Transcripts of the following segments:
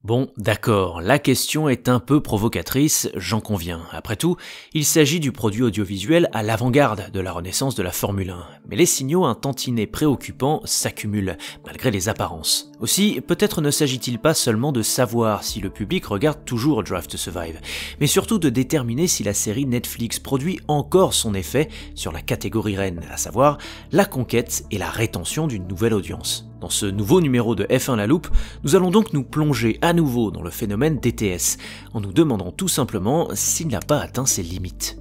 Bon, d'accord, la question est un peu provocatrice, j'en conviens. Après tout, il s'agit du produit audiovisuel à l'avant-garde de la renaissance de la Formule 1. Mais les signaux un tantinet préoccupants s'accumulent, malgré les apparences. Aussi, peut-être ne s'agit-il pas seulement de savoir si le public regarde toujours Drive to Survive, mais surtout de déterminer si la série Netflix produit encore son effet sur la catégorie reine, à savoir la conquête et la rétention d'une nouvelle audience. Dans ce nouveau numéro de F1 La Loupe, nous allons donc nous plonger à nouveau dans le phénomène DTS, en nous demandant tout simplement s'il n'a pas atteint ses limites.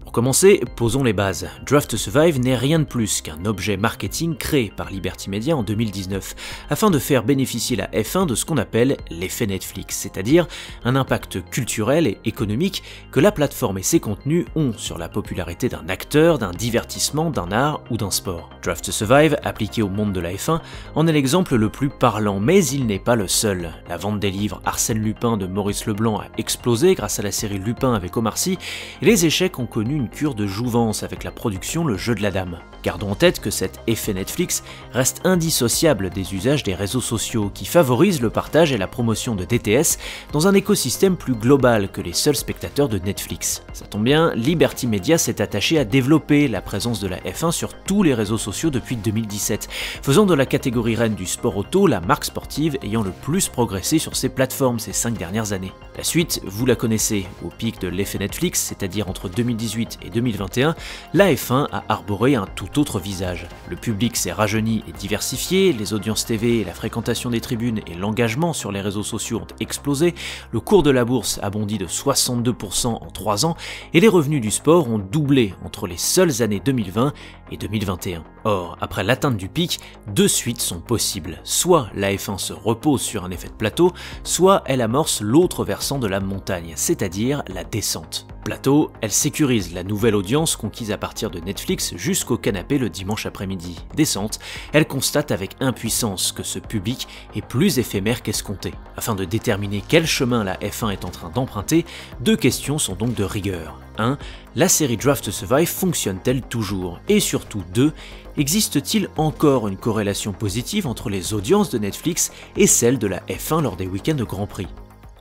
Pour commencer, posons les bases. Drive to Survive n'est rien de plus qu'un objet marketing créé par Liberty Media en 2019, afin de faire bénéficier la F1 de ce qu'on appelle l'effet Netflix, c'est-à-dire un impact culturel et économique que la plateforme et ses contenus ont sur la popularité d'un acteur, d'un divertissement, d'un art ou d'un sport. Drive to Survive, appliqué au monde de la F1, en est l'exemple le plus parlant, mais il n'est pas le seul. La vente des livres Arsène Lupin de Maurice Leblanc a explosé grâce à la série Lupin avec Omar Sy, et les échecs ont connu une cure de jouvence avec la production Le Jeu de la Dame. Gardons en tête que cet effet Netflix reste indissociable des usages des réseaux sociaux qui favorisent le partage et la promotion de DTS dans un écosystème plus global que les seuls spectateurs de Netflix. Ça tombe bien, Liberty Media s'est attaché à développer la présence de la F1 sur tous les réseaux sociaux depuis 2017, faisant de la catégorie reine du sport auto la marque sportive ayant le plus progressé sur ces plateformes ces 5 dernières années. La suite, vous la connaissez, au pic de l'effet Netflix, c'est-à-dire entre 2018 et 2021, la F1 a arboré un tout autre visage. Le public s'est rajeuni et diversifié, les audiences TV, la fréquentation des tribunes et l'engagement sur les réseaux sociaux ont explosé, le cours de la bourse a bondi de 62% en 3 ans et les revenus du sport ont doublé entre les seules années 2020 et 2021. Or, après l'atteinte du pic, 2 suites sont possibles. Soit la F1 se repose sur un effet de plateau, soit elle amorce l'autre versant de la montagne, c'est-à-dire la descente. Plateau, elle sécurise la nouvelle audience conquise à partir de Netflix jusqu'au canapé le dimanche après-midi. Descente, elle constate avec impuissance que ce public est plus éphémère qu'escompté. Afin de déterminer quel chemin la F1 est en train d'emprunter, 2 questions sont donc de rigueur. 1. La série Drive to Survive fonctionne-t-elle toujours? Et surtout 2. Existe-t-il encore une corrélation positive entre les audiences de Netflix et celles de la F1 lors des week-ends de Grand Prix?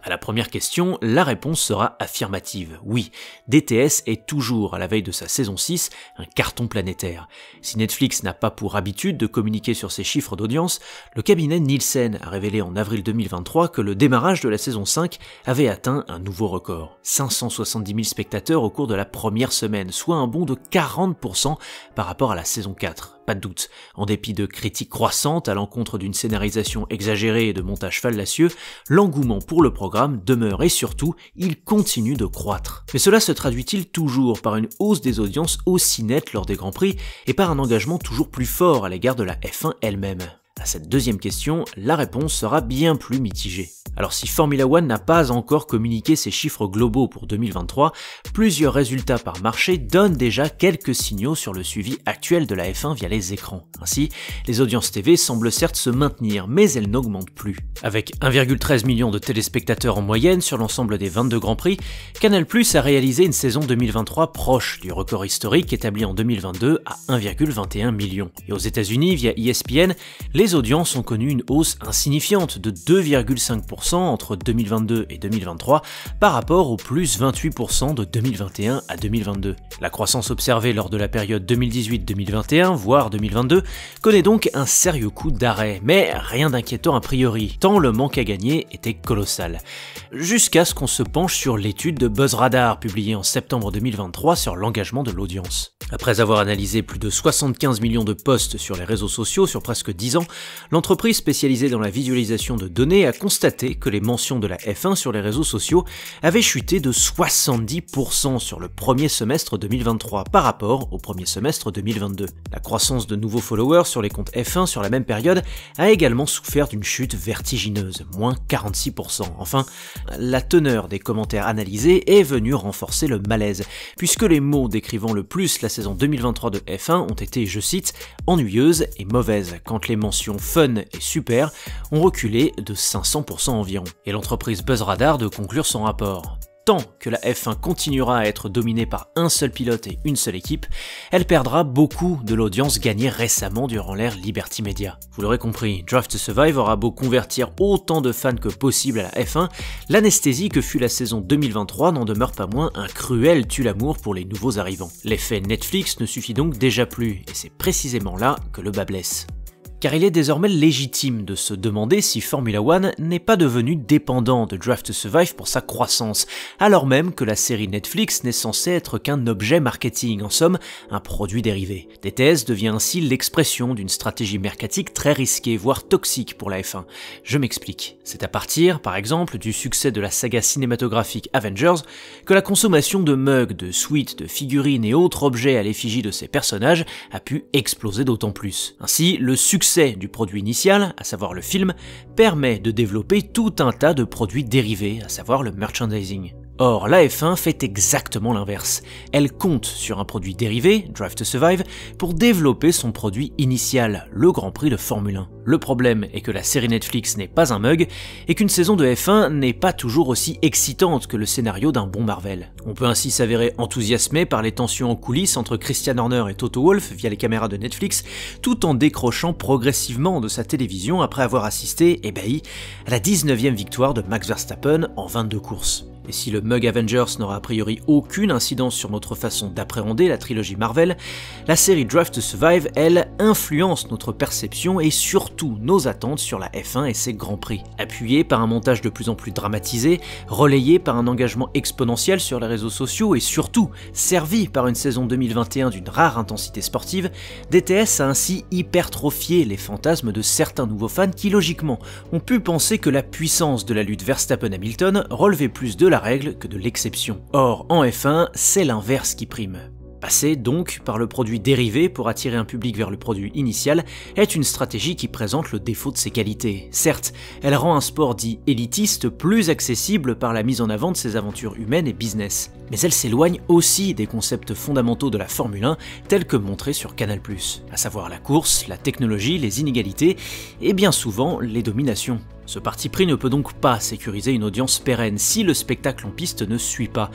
À la première question, la réponse sera affirmative. Oui, DTS est toujours, à la veille de sa saison 6, un carton planétaire. Si Netflix n'a pas pour habitude de communiquer sur ses chiffres d'audience, le cabinet Nielsen a révélé en avril 2023 que le démarrage de la saison 5 avait atteint un nouveau record. 570 000 spectateurs au cours de la première semaine, soit un bond de 40% par rapport à la saison 4. Pas de doute, en dépit de critiques croissantes à l'encontre d'une scénarisation exagérée et de montage fallacieux, l'engouement pour le programme demeure et surtout, il continue de croître. Mais cela se traduit-il toujours par une hausse des audiences aussi nette lors des Grands Prix et par un engagement toujours plus fort à l'égard de la F1 elle-même? À cette deuxième question, la réponse sera bien plus mitigée. Alors si Formula One n'a pas encore communiqué ses chiffres globaux pour 2023, plusieurs résultats par marché donnent déjà quelques signaux sur le suivi actuel de la F1 via les écrans. Ainsi, les audiences TV semblent certes se maintenir, mais elles n'augmentent plus. Avec 1,13 million de téléspectateurs en moyenne sur l'ensemble des 22 Grands Prix, Canal+ a réalisé une saison 2023 proche du record historique établi en 2022 à 1,21 million. Et aux États-Unis, via ESPN, les audiences ont connu une hausse insignifiante de 2,5% entre 2022 et 2023 par rapport au plus 28% de 2021 à 2022. La croissance observée lors de la période 2018-2021, voire 2022, connaît donc un sérieux coup d'arrêt, mais rien d'inquiétant a priori, tant le manque à gagner était colossal. Jusqu'à ce qu'on se penche sur l'étude de BuzzRadar publiée en septembre 2023 sur l'engagement de l'audience. Après avoir analysé plus de 75 millions de posts sur les réseaux sociaux sur presque 10 ans, l'entreprise spécialisée dans la visualisation de données a constaté que les mentions de la F1 sur les réseaux sociaux avaient chuté de 70% sur le premier semestre 2023 par rapport au premier semestre 2022. La croissance de nouveaux followers sur les comptes F1 sur la même période a également souffert d'une chute vertigineuse, moins 46%. Enfin, la teneur des commentaires analysés est venue renforcer le malaise, puisque les mots décrivant le plus la saison 2023 de F1 ont été, je cite, ennuyeuses et mauvaises, quand les mentions fun et super ont reculé de 500% environ. Et l'entreprise BuzzRadar de conclure son rapport. tant que la F1 continuera à être dominée par un seul pilote et une seule équipe, elle perdra beaucoup de l'audience gagnée récemment durant l'ère Liberty Media. Vous l'aurez compris, Drive to Survive aura beau convertir autant de fans que possible à la F1, l'anesthésie que fut la saison 2023 n'en demeure pas moins un cruel tue-l'amour pour les nouveaux arrivants. L'effet Netflix ne suffit donc déjà plus, et c'est précisément là que le bât blesse. Car il est désormais légitime de se demander si Formula One n'est pas devenu dépendant de Drive to Survive pour sa croissance, alors même que la série Netflix n'est censée être qu'un objet marketing, en somme, un produit dérivé. DTS devient ainsi l'expression d'une stratégie mercatique très risquée, voire toxique pour la F1. Je m'explique. C'est à partir, par exemple, du succès de la saga cinématographique Avengers, que la consommation de mugs, de suites, de figurines et autres objets à l'effigie de ces personnages a pu exploser d'autant plus. Ainsi, le succès du produit initial, à savoir le film, permet de développer tout un tas de produits dérivés, à savoir le merchandising. Or, la F1 fait exactement l'inverse. Elle compte sur un produit dérivé, Drive to Survive, pour développer son produit initial, le Grand Prix de Formule 1. Le problème est que la série Netflix n'est pas un mug, et qu'une saison de F1 n'est pas toujours aussi excitante que le scénario d'un bon Marvel. On peut ainsi s'avérer enthousiasmé par les tensions en coulisses entre Christian Horner et Toto Wolff via les caméras de Netflix, tout en décrochant progressivement de sa télévision après avoir assisté, ébahi, à la 19e victoire de Max Verstappen en 22 courses. Et si le mug Avengers n'aura a priori aucune incidence sur notre façon d'appréhender la trilogie Marvel, la série Drive to Survive, elle, influence notre perception et surtout nos attentes sur la F1 et ses grands prix. Appuyée par un montage de plus en plus dramatisé, relayé par un engagement exponentiel sur les réseaux sociaux et surtout servi par une saison 2021 d'une rare intensité sportive, DTS a ainsi hypertrophié les fantasmes de certains nouveaux fans qui logiquement ont pu penser que la puissance de la lutte Verstappen-Hamilton relevait plus de la règle que de l'exception. Or, en F1, c'est l'inverse qui prime. Passer donc par le produit dérivé pour attirer un public vers le produit initial est une stratégie qui présente le défaut de ses qualités. Certes, elle rend un sport dit élitiste plus accessible par la mise en avant de ses aventures humaines et business. Mais elle s'éloigne aussi des concepts fondamentaux de la Formule 1 tels que montrés sur Canal+, à savoir la course, la technologie, les inégalités et bien souvent les dominations. Ce parti pris ne peut donc pas sécuriser une audience pérenne si le spectacle en piste ne suit pas,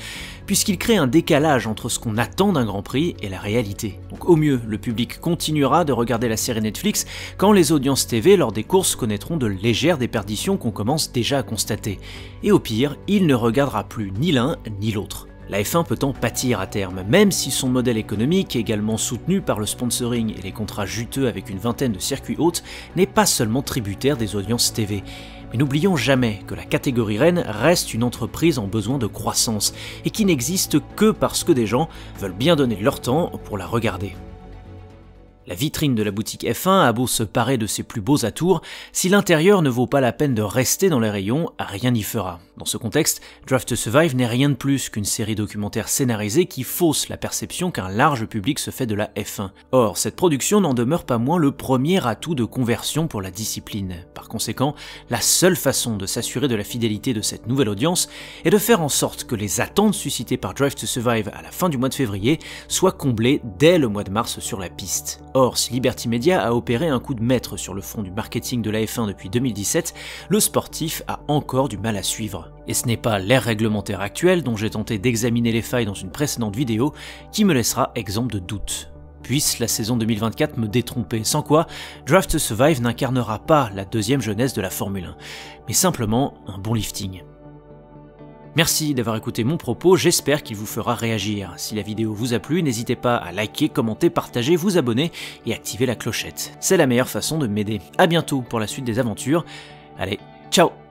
puisqu'il crée un décalage entre ce qu'on attend d'un Grand Prix et la réalité. Donc au mieux, le public continuera de regarder la série Netflix quand les audiences TV lors des courses connaîtront de légères déperditions qu'on commence déjà à constater. Et au pire, il ne regardera plus ni l'un ni l'autre. La F1 peut en pâtir à terme, même si son modèle économique, également soutenu par le sponsoring et les contrats juteux avec une vingtaine de circuits hôtes, n'est pas seulement tributaire des audiences TV. Mais n'oublions jamais que la catégorie reine reste une entreprise en besoin de croissance, et qui n'existe que parce que des gens veulent bien donner leur temps pour la regarder. La vitrine de la boutique F1 a beau se parer de ses plus beaux atours, si l'intérieur ne vaut pas la peine de rester dans les rayons, rien n'y fera. Dans ce contexte, Drive to Survive n'est rien de plus qu'une série documentaire scénarisée qui fausse la perception qu'un large public se fait de la F1. Or, cette production n'en demeure pas moins le premier atout de conversion pour la discipline. Par conséquent, la seule façon de s'assurer de la fidélité de cette nouvelle audience est de faire en sorte que les attentes suscitées par Drive to Survive à la fin du mois de février soient comblées dès le mois de mars sur la piste. Or, si Liberty Media a opéré un coup de maître sur le front du marketing de la F1 depuis 2017, le sportif a encore du mal à suivre. Et ce n'est pas l'ère réglementaire actuelle, dont j'ai tenté d'examiner les failles dans une précédente vidéo, qui me laissera exempt de doute. Puisse la saison 2024 me détromper, sans quoi Drive to Survive n'incarnera pas la deuxième jeunesse de la Formule 1, mais simplement un bon lifting. Merci d'avoir écouté mon propos, j'espère qu'il vous fera réagir. Si la vidéo vous a plu, n'hésitez pas à liker, commenter, partager, vous abonner et activer la clochette. C'est la meilleure façon de m'aider. A bientôt pour la suite des aventures. Allez, ciao!